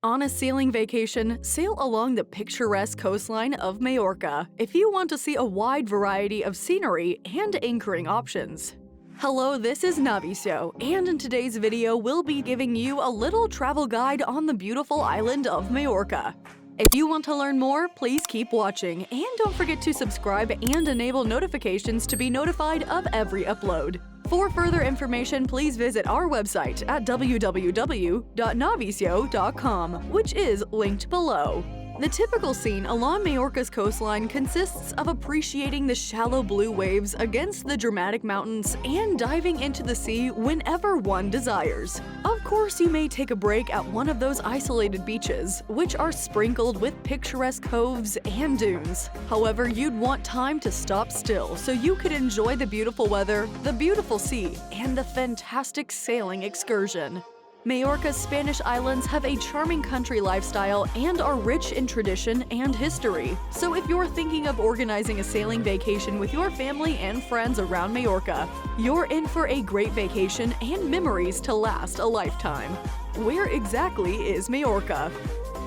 On a sailing vacation, sail along the picturesque coastline of Majorca if you want to see a wide variety of scenery and anchoring options. Hello, this is Navisyo, and in today's video we'll be giving you a little travel guide on the beautiful island of Majorca. If you want to learn more, please keep watching, and don't forget to subscribe and enable notifications to be notified of every upload. For further information, please visit our website at www.navisyo.com, which is linked below. The typical scene along Majorca's coastline consists of appreciating the shallow blue waves against the dramatic mountains and diving into the sea whenever one desires. Of course, you may take a break at one of those isolated beaches, which are sprinkled with picturesque coves and dunes. However, you'd want time to stop still so you could enjoy the beautiful weather, the beautiful sea, and the fantastic sailing excursion. Majorca's Spanish islands have a charming country lifestyle and are rich in tradition and history. So if you're thinking of organizing a sailing vacation with your family and friends around Majorca, you're in for a great vacation and memories to last a lifetime. Where exactly is Majorca?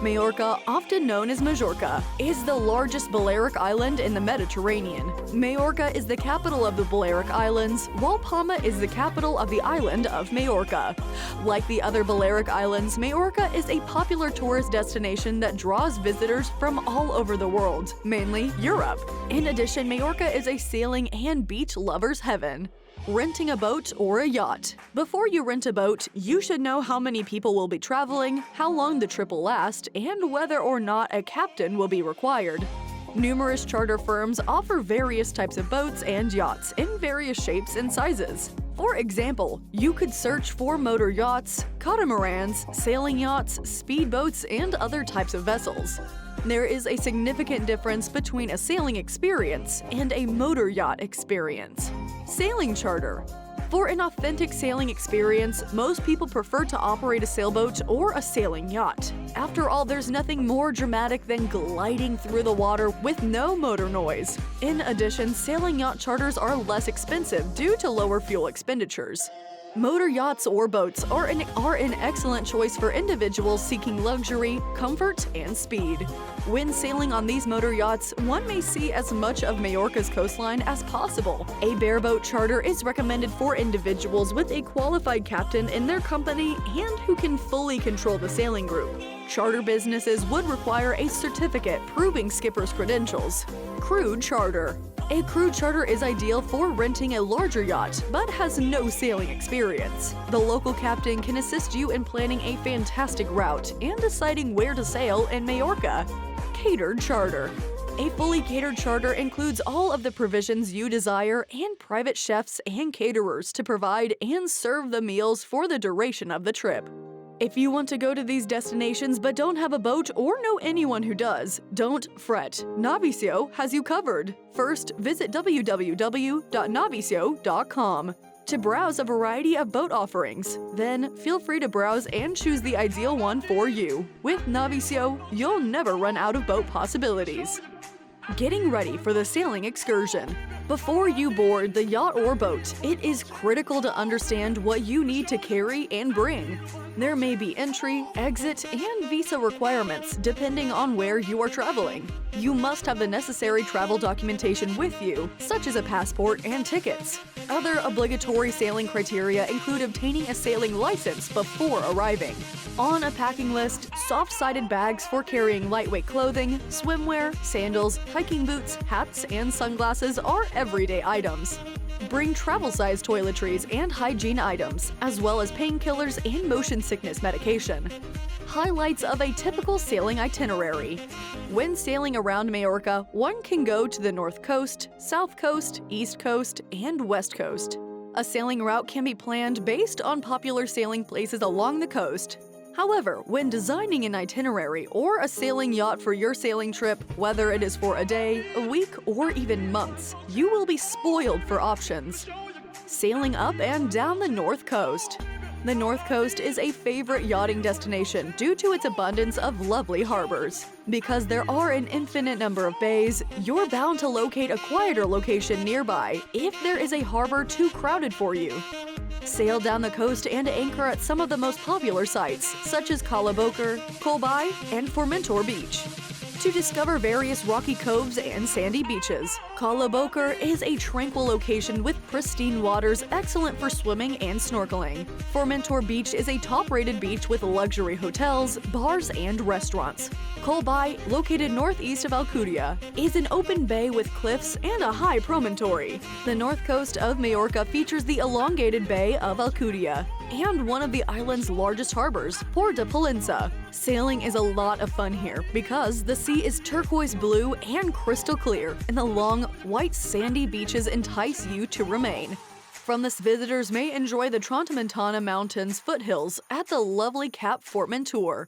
Majorca, often known as Majorca, is the largest Balearic island in the Mediterranean. Majorca is the capital of the Balearic Islands, while Palma is the capital of the island of Majorca. Like the other Balearic Islands, Majorca is a popular tourist destination that draws visitors from all over the world, mainly Europe. In addition, Majorca is a sailing and beach lover's heaven. Renting a boat or a yacht. Before you rent a boat, you should know how many people will be traveling, how long the trip will last, and whether or not a captain will be required. Numerous charter firms offer various types of boats and yachts in various shapes and sizes. For example, you could search for motor yachts, catamarans, sailing yachts, speedboats, and other types of vessels. There is a significant difference between a sailing experience and a motor yacht experience. Sailing charter. For an authentic sailing experience, most people prefer to operate a sailboat or a sailing yacht. After all, there's nothing more dramatic than gliding through the water with no motor noise. In addition, sailing yacht charters are less expensive due to lower fuel expenditures. Motor yachts or boats are an excellent choice for individuals seeking luxury, comfort, and speed. When sailing on these motor yachts, one may see as much of Majorca's coastline as possible. A bareboat charter is recommended for individuals with a qualified captain in their company and who can fully control the sailing group. Charter businesses would require a certificate proving skipper's credentials. Crude charter. A crude charter is ideal for renting a larger yacht, but has no sailing experience. The local captain can assist you in planning a fantastic route and deciding where to sail in Majorca. Catered charter. A fully catered charter includes all of the provisions you desire and private chefs and caterers to provide and serve the meals for the duration of the trip. If you want to go to these destinations but don't have a boat or know anyone who does, don't fret. Navisyo has you covered. First, visit www.navisyo.com to browse a variety of boat offerings. Then, feel free to browse and choose the ideal one for you. With Navisyo, you'll never run out of boat possibilities. Getting ready for the sailing excursion. Before you board the yacht or boat, it is critical to understand what you need to carry and bring. There may be entry, exit, and visa requirements depending on where you are traveling. You must have the necessary travel documentation with you, such as a passport and tickets. Other obligatory sailing criteria include obtaining a sailing license before arriving. On a packing list, soft-sided bags for carrying lightweight clothing, swimwear, sandals, hiking boots, hats, and sunglasses are everyday items. Bring travel-sized toiletries and hygiene items, as well as painkillers and motion sickness medication. Highlights of a typical sailing itinerary. When sailing around Majorca, one can go to the North Coast, South Coast, East Coast, and West Coast. A sailing route can be planned based on popular sailing places along the coast. However, when designing an itinerary or a sailing yacht for your sailing trip, whether it is for a day, a week, or even months, you will be spoiled for options. Sailing up and down the North Coast. The North Coast is a favorite yachting destination due to its abundance of lovely harbors. Because there are an infinite number of bays, you're bound to locate a quieter location nearby if there is a harbor too crowded for you. Sail down the coast and anchor at some of the most popular sites, such as Calaboker, Colbai, and Formentor Beach, to discover various rocky coves and sandy beaches. Calaboker is a tranquil location with pristine waters excellent for swimming and snorkeling. Formentor Beach is a top-rated beach with luxury hotels, bars, and restaurants. Colbai, located northeast of Alcudia, is an open bay with cliffs and a high promontory. The north coast of Majorca features the elongated bay of Alcudia and one of the island's largest harbors, Port de Pollença. Sailing is a lot of fun here because the sea is turquoise blue and crystal clear, and the long, white sandy beaches entice you to remain. From this, visitors may enjoy the Tramontana Mountains foothills at the lovely Cap Formentor.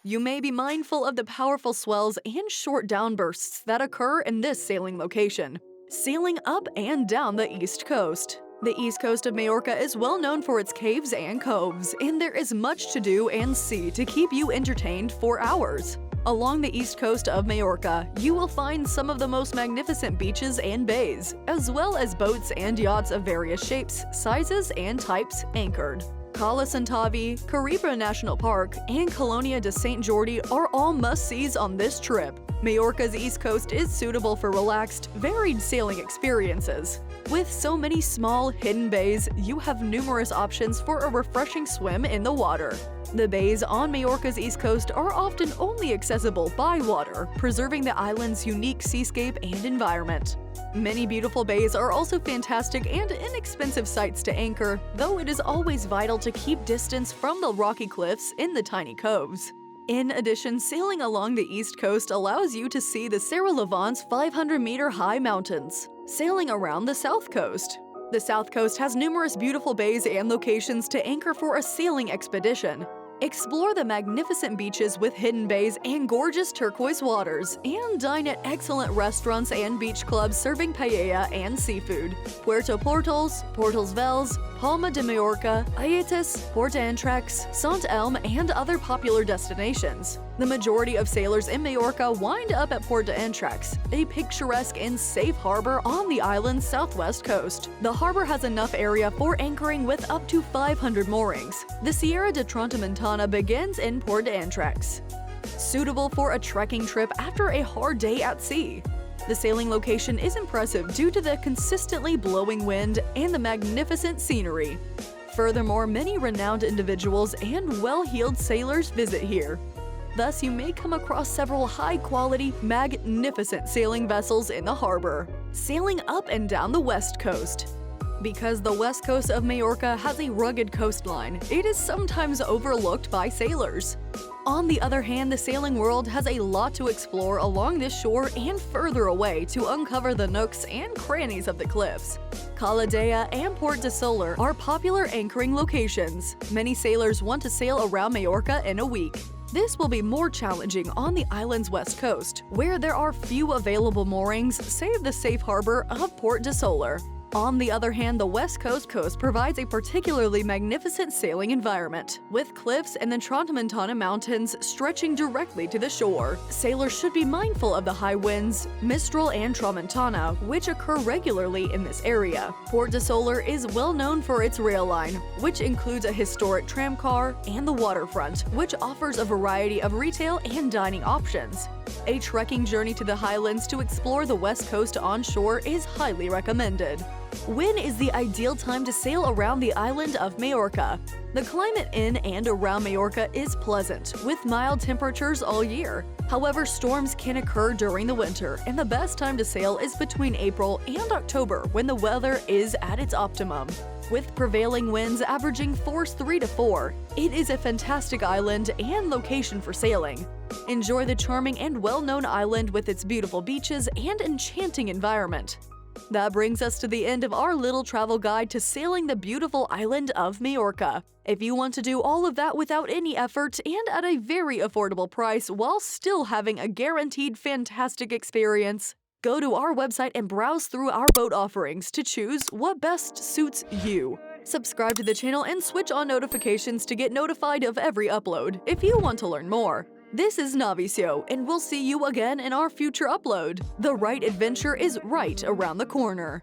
You may be mindful of the powerful swells and short downbursts that occur in this sailing location. Sailing up and down the east coast. The east coast of Majorca is well known for its caves and coves, and there is much to do and see to keep you entertained for hours. Along the east coast of Majorca, you will find some of the most magnificent beaches and bays, as well as boats and yachts of various shapes, sizes, and types anchored. Cala Santavi, Caribra National Park, and Colonia de Sant Jordi are all must-sees on this trip. Majorca's east coast is suitable for relaxed, varied sailing experiences. With so many small, hidden bays, you have numerous options for a refreshing swim in the water. The bays on Majorca's east coast are often only accessible by water, preserving the island's unique seascape and environment. Many beautiful bays are also fantastic and inexpensive sites to anchor, though it is always vital to keep distance from the rocky cliffs in the tiny coves. In addition, sailing along the east coast allows you to see the Serra Levant's 500-meter-high mountains. Sailing around the south coast. The south coast has numerous beautiful bays and locations to anchor for a sailing expedition. Explore the magnificent beaches with hidden bays and gorgeous turquoise waters, and dine at excellent restaurants and beach clubs serving paella and seafood. Puerto Portals, Portals Vels, Palma de Mallorca, Aietes, Porta Entrax, Sant Elm, and other popular destinations. The majority of sailors in Majorca wind up at Porta Entrax, a picturesque and safe harbor on the island's southwest coast. The harbor has enough area for anchoring with up to 500 moorings. The Sierra de Tramontana begins in Porta Entrax, suitable for a trekking trip after a hard day at sea. The sailing location is impressive due to the consistently blowing wind and the magnificent scenery. Furthermore, many renowned individuals and well-heeled sailors visit here. Thus, you may come across several high-quality, magnificent sailing vessels in the harbor. Sailing up and down the west coast. Because the west coast of Majorca has a rugged coastline, it is sometimes overlooked by sailors. On the other hand, the sailing world has a lot to explore along this shore and further away to uncover the nooks and crannies of the cliffs. Cala Dea and Port de Soler are popular anchoring locations. Many sailors want to sail around Majorca in a week. This will be more challenging on the island's west coast, where there are few available moorings save the safe harbor of Port de Soler. On the other hand, the west coast provides a particularly magnificent sailing environment, with cliffs and the Tramontana Mountains stretching directly to the shore. Sailors should be mindful of the high winds, Mistral and Tramontana, which occur regularly in this area. Port de Soler is well known for its rail line, which includes a historic tramcar, and the waterfront, which offers a variety of retail and dining options. A trekking journey to the highlands to explore the west coast onshore is highly recommended. When is the ideal time to sail around the island of Majorca? The climate in and around Majorca is pleasant, with mild temperatures all year. However, storms can occur during the winter, and the best time to sail is between April and October, when the weather is at its optimum. With prevailing winds averaging force 3 to 4, it is a fantastic island and location for sailing. Enjoy the charming and well-known island with its beautiful beaches and enchanting environment. That brings us to the end of our little travel guide to sailing the beautiful island of Majorca. If you want to do all of that without any effort and at a very affordable price while still having a guaranteed fantastic experience, go to our website and browse through our boat offerings to choose what best suits you. Subscribe to the channel and switch on notifications to get notified of every upload if you want to learn more. This is Navisyo, and we'll see you again in our future upload. The right adventure is right around the corner.